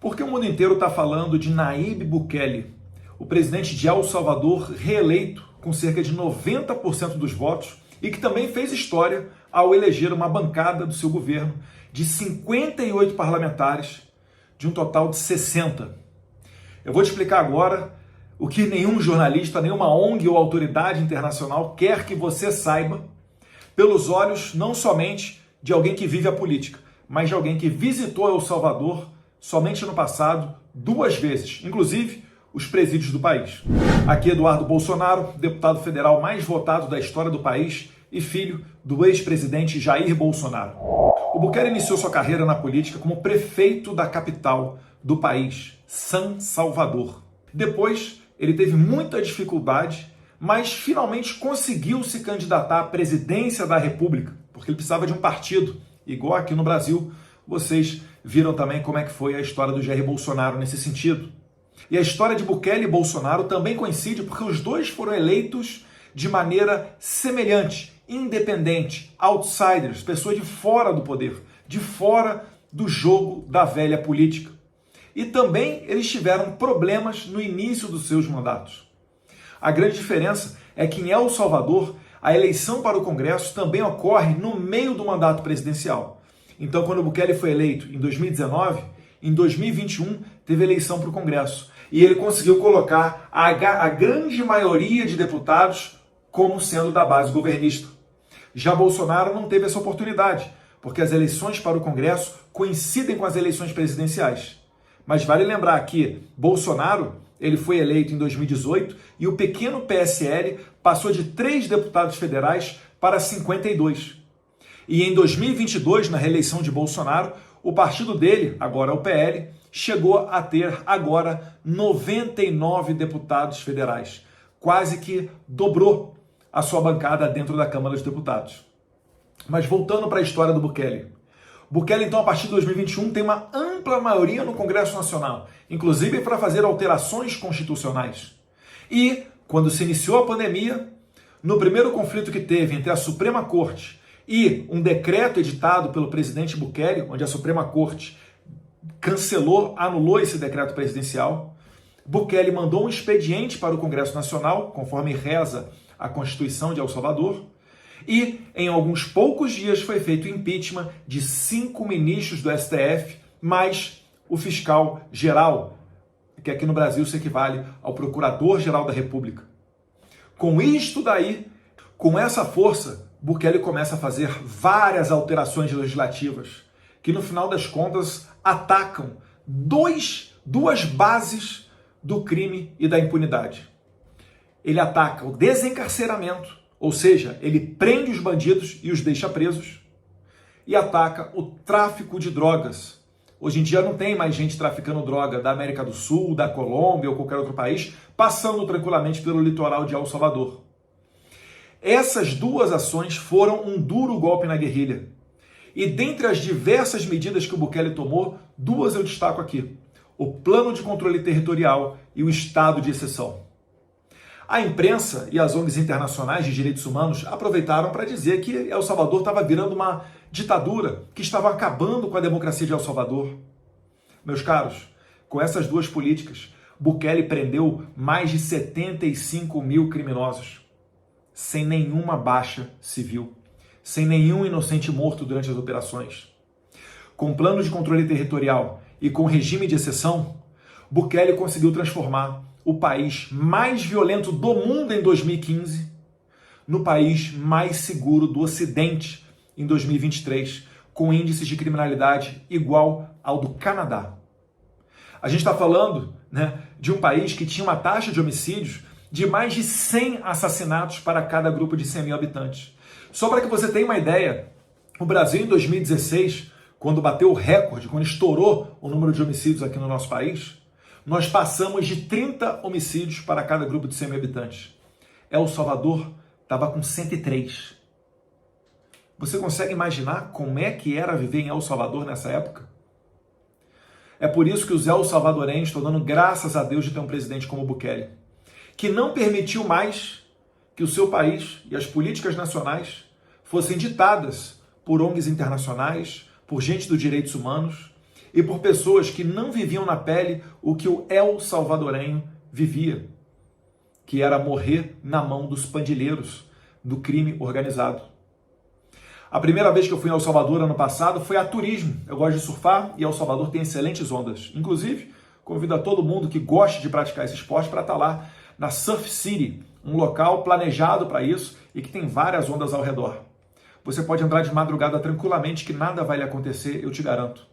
Por que o mundo inteiro está falando de Nayib Bukele, o presidente de El Salvador reeleito com cerca de 90% dos votos e que também fez história ao eleger uma bancada do seu governo de 58 parlamentares de um total de 60? Eu vou te explicar agora o que nenhum jornalista, nenhuma ONG ou autoridade internacional quer que você saiba, pelos olhos não somente de alguém que vive a política, mas de alguém que visitou El Salvador somente no passado 2 vezes, inclusive os presídios do país. Aqui Eduardo Bolsonaro, deputado federal mais votado da história do país e filho do ex-presidente Jair Bolsonaro. O Bukele iniciou sua carreira na política como prefeito da capital do país, San Salvador. Depois, ele teve muita dificuldade, mas finalmente conseguiu se candidatar à presidência da República, porque ele precisava de um partido, igual aqui no Brasil. Vocês viram também como é que foi a história do Jair Bolsonaro nesse sentido. E a história de Bukele e Bolsonaro também coincide porque os dois foram eleitos de maneira semelhante, independente, outsiders, pessoas de fora do poder, de fora do jogo da velha política. E também eles tiveram problemas no início dos seus mandatos. A grande diferença é que em El Salvador, a eleição para o Congresso também ocorre no meio do mandato presidencial. Então, quando Bukele foi eleito em 2019, em 2021 teve eleição para o Congresso. E ele conseguiu colocar a grande maioria de deputados como sendo da base governista. Já Bolsonaro não teve essa oportunidade, porque as eleições para o Congresso coincidem com as eleições presidenciais. Mas vale lembrar que Bolsonaro ele foi eleito em 2018 e o pequeno PSL passou de 3 deputados federais para 52. E em 2022, na reeleição de Bolsonaro, o partido dele, agora o PL, chegou a ter agora 99 deputados federais. Quase que dobrou a sua bancada dentro da Câmara dos Deputados. Mas voltando para a história do Bukele. Bukele, então, a partir de 2021, tem uma ampla maioria no Congresso Nacional, inclusive para fazer alterações constitucionais. E, quando se iniciou a pandemia, no primeiro conflito que teve entre a Suprema Corte e um decreto editado pelo presidente Bukele, onde a Suprema Corte anulou esse decreto presidencial, Bukele mandou um expediente para o Congresso Nacional, conforme reza a Constituição de El Salvador, e em alguns poucos dias foi feito o impeachment de 5 ministros do STF, mais o fiscal geral, que aqui no Brasil se equivale ao Procurador-Geral da República. Com isto daí, com essa força, Bukele começa a fazer várias alterações legislativas, que no final das contas atacam duas bases do crime e da impunidade. Ele ataca o desencarceramento, ou seja, ele prende os bandidos e os deixa presos, e ataca o tráfico de drogas. Hoje em dia não tem mais gente traficando droga da América do Sul, da Colômbia ou qualquer outro país, passando tranquilamente pelo litoral de El Salvador. Essas 2 ações foram um duro golpe na guerrilha. E dentre as diversas medidas que o Bukele tomou, 2 eu destaco aqui: o Plano de Controle Territorial e o Estado de Exceção. A imprensa e as ONGs internacionais de direitos humanos aproveitaram para dizer que El Salvador estava virando uma ditadura, que estava acabando com a democracia de El Salvador. Meus caros, com essas 2 políticas, Bukele prendeu mais de 75 mil criminosos, sem nenhuma baixa civil, sem nenhum inocente morto durante as operações. Com plano de controle territorial e com regime de exceção, Bukele conseguiu transformar o país mais violento do mundo em 2015 no país mais seguro do Ocidente em 2023, com índices de criminalidade igual ao do Canadá. A gente está falando, de um país que tinha uma taxa de homicídios de mais de 100 assassinatos para cada grupo de 100 mil habitantes. Só para que você tenha uma ideia, o Brasil em 2016, quando bateu o recorde, quando estourou o número de homicídios aqui no nosso país, nós passamos de 30 homicídios para cada grupo de 100 mil habitantes. El Salvador estava com 103. Você consegue imaginar como é que era viver em El Salvador nessa época? É por isso que os El Salvadorenhos estão dando graças a Deus de ter um presidente como Bukele, que não permitiu mais que o seu país e as políticas nacionais fossem ditadas por ONGs internacionais, por gente dos direitos humanos, e por pessoas que não viviam na pele o que o El Salvadorenho vivia, que era morrer na mão dos pandilheiros do crime organizado. A primeira vez que eu fui em El Salvador ano passado foi a turismo. Eu gosto de surfar e El Salvador tem excelentes ondas. Inclusive, convido a todo mundo que goste de praticar esse esporte para estar lá na Surf City, um local planejado para isso e que tem várias ondas ao redor. Você pode andar de madrugada tranquilamente que nada vai lhe acontecer, eu te garanto.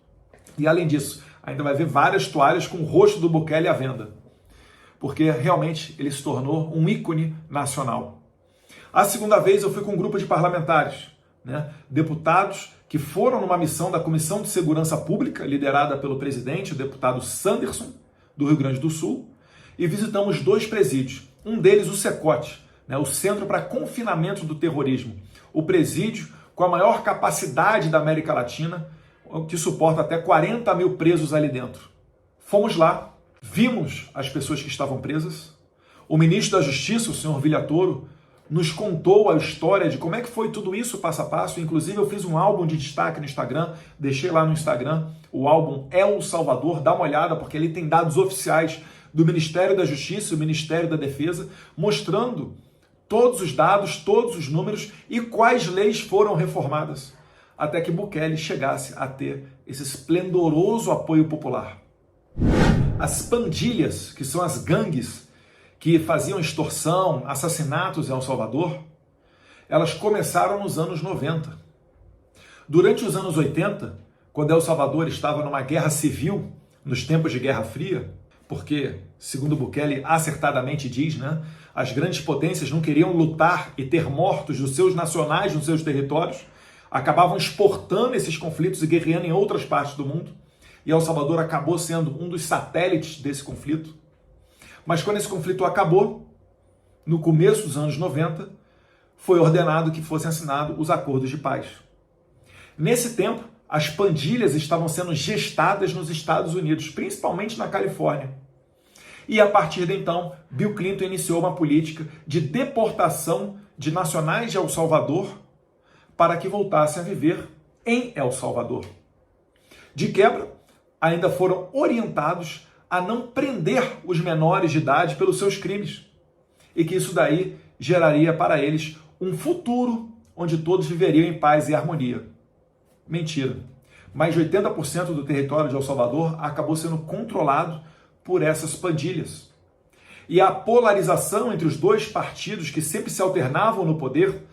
E além disso, ainda vai ver várias toalhas com o rosto do Bukele à venda, porque realmente ele se tornou um ícone nacional. A segunda vez eu fui com um grupo de parlamentares, deputados que foram numa missão da Comissão de Segurança Pública, liderada pelo presidente, o deputado Sanderson, do Rio Grande do Sul, e visitamos 2 presídios. Um deles, o Cecote, o Centro para Confinamento do Terrorismo, o presídio com a maior capacidade da América Latina, que suporta até 40 mil presos ali dentro. Fomos lá, vimos as pessoas que estavam presas. O ministro da Justiça, o senhor Villatoro, nos contou a história de como é que foi tudo isso passo a passo. Inclusive eu fiz um álbum de destaque no Instagram, deixei lá no Instagram o álbum El Salvador, dá uma olhada porque ele tem dados oficiais do Ministério da Justiça e do Ministério da Defesa, mostrando todos os dados, todos os números e quais leis foram reformadas, até que Bukele chegasse a ter esse esplendoroso apoio popular. As pandilhas, que são as gangues que faziam extorsão, assassinatos em El Salvador, elas começaram nos anos 90. Durante os anos 80, quando El Salvador estava numa guerra civil, nos tempos de Guerra Fria, porque, segundo Bukele acertadamente diz, as grandes potências não queriam lutar e ter mortos dos seus nacionais nos seus territórios, acabavam exportando esses conflitos e guerreando em outras partes do mundo, e El Salvador acabou sendo um dos satélites desse conflito. Mas quando esse conflito acabou, no começo dos anos 90, foi ordenado que fossem assinados os acordos de paz. Nesse tempo, as pandilhas estavam sendo gestadas nos Estados Unidos, principalmente na Califórnia. E a partir de então, Bill Clinton iniciou uma política de deportação de nacionais de El Salvador para que voltassem a viver em El Salvador. De quebra, ainda foram orientados a não prender os menores de idade pelos seus crimes, e que isso daí geraria para eles um futuro onde todos viveriam em paz e harmonia. Mentira. Mais de 80% do território de El Salvador acabou sendo controlado por essas pandilhas. E a polarização entre os 2 partidos que sempre se alternavam no poder,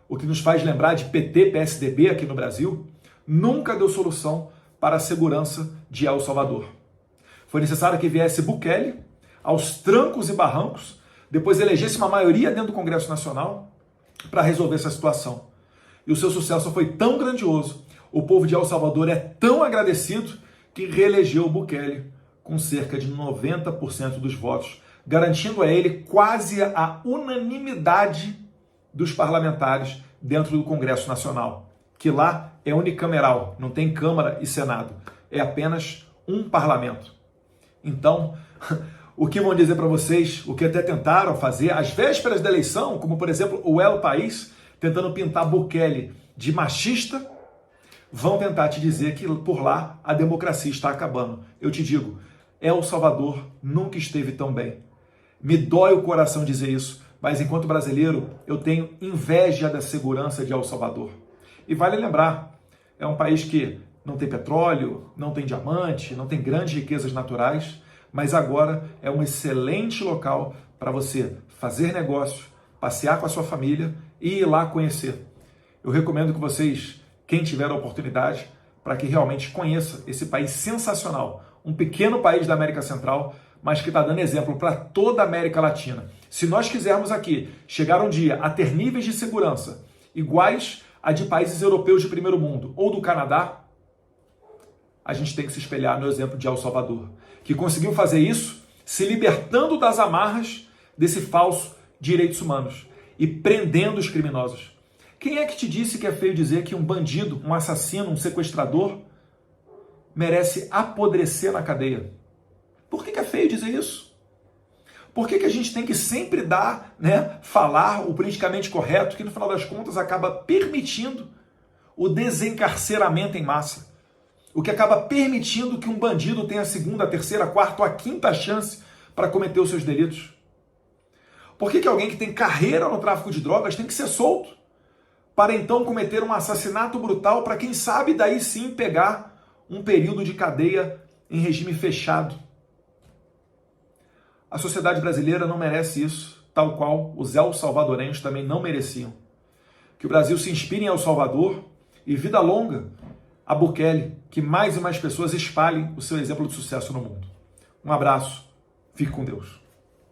o que nos faz lembrar de PT, PSDB aqui no Brasil, nunca deu solução para a segurança de El Salvador. Foi necessário que viesse Bukele, aos trancos e barrancos, depois elegesse uma maioria dentro do Congresso Nacional para resolver essa situação. E o seu sucesso foi tão grandioso, o povo de El Salvador é tão agradecido que reelegeu Bukele com cerca de 90% dos votos, garantindo a ele quase a unanimidade dos parlamentares dentro do Congresso Nacional, que lá é unicameral, não tem Câmara e Senado, é apenas um parlamento. Então, o que vão dizer para vocês, o que até tentaram fazer às vésperas da eleição, como por exemplo o El País, tentando pintar Bukele de machista, vão tentar te dizer que por lá a democracia está acabando. Eu te digo, El Salvador nunca esteve tão bem. Me dói o coração dizer isso, mas enquanto brasileiro eu tenho inveja da segurança de El Salvador. E vale lembrar, é um país que não tem petróleo, não tem diamante, não tem grandes riquezas naturais, mas agora é um excelente local para você fazer negócio, passear com a sua família e ir lá conhecer. Eu recomendo que vocês, quem tiver a oportunidade, para que realmente conheça esse país sensacional, um pequeno país da América Central, mas que está dando exemplo para toda a América Latina. Se nós quisermos aqui chegar um dia a ter níveis de segurança iguais a de países europeus de primeiro mundo ou do Canadá, a gente tem que se espelhar no exemplo de El Salvador, que conseguiu fazer isso se libertando das amarras desse falso direitos humanos e prendendo os criminosos. Quem é que te disse que é feio dizer que um bandido, um assassino, um sequestrador merece apodrecer na cadeia? Por que é feio dizer isso? Por que a gente tem que sempre falar o politicamente correto, que no final das contas acaba permitindo o desencarceramento em massa? o que acaba permitindo que um bandido tenha a segunda, a terceira, a quarta ou a quinta chance para cometer os seus delitos? Por que alguém que tem carreira no tráfico de drogas tem que ser solto para então cometer um assassinato brutal para quem sabe daí sim pegar um período de cadeia em regime fechado? A sociedade brasileira não merece isso, tal qual os el-salvadorenhos também não mereciam. Que o Brasil se inspire em El Salvador e vida longa a Bukele, que mais e mais pessoas espalhem o seu exemplo de sucesso no mundo. Um abraço, fique com Deus.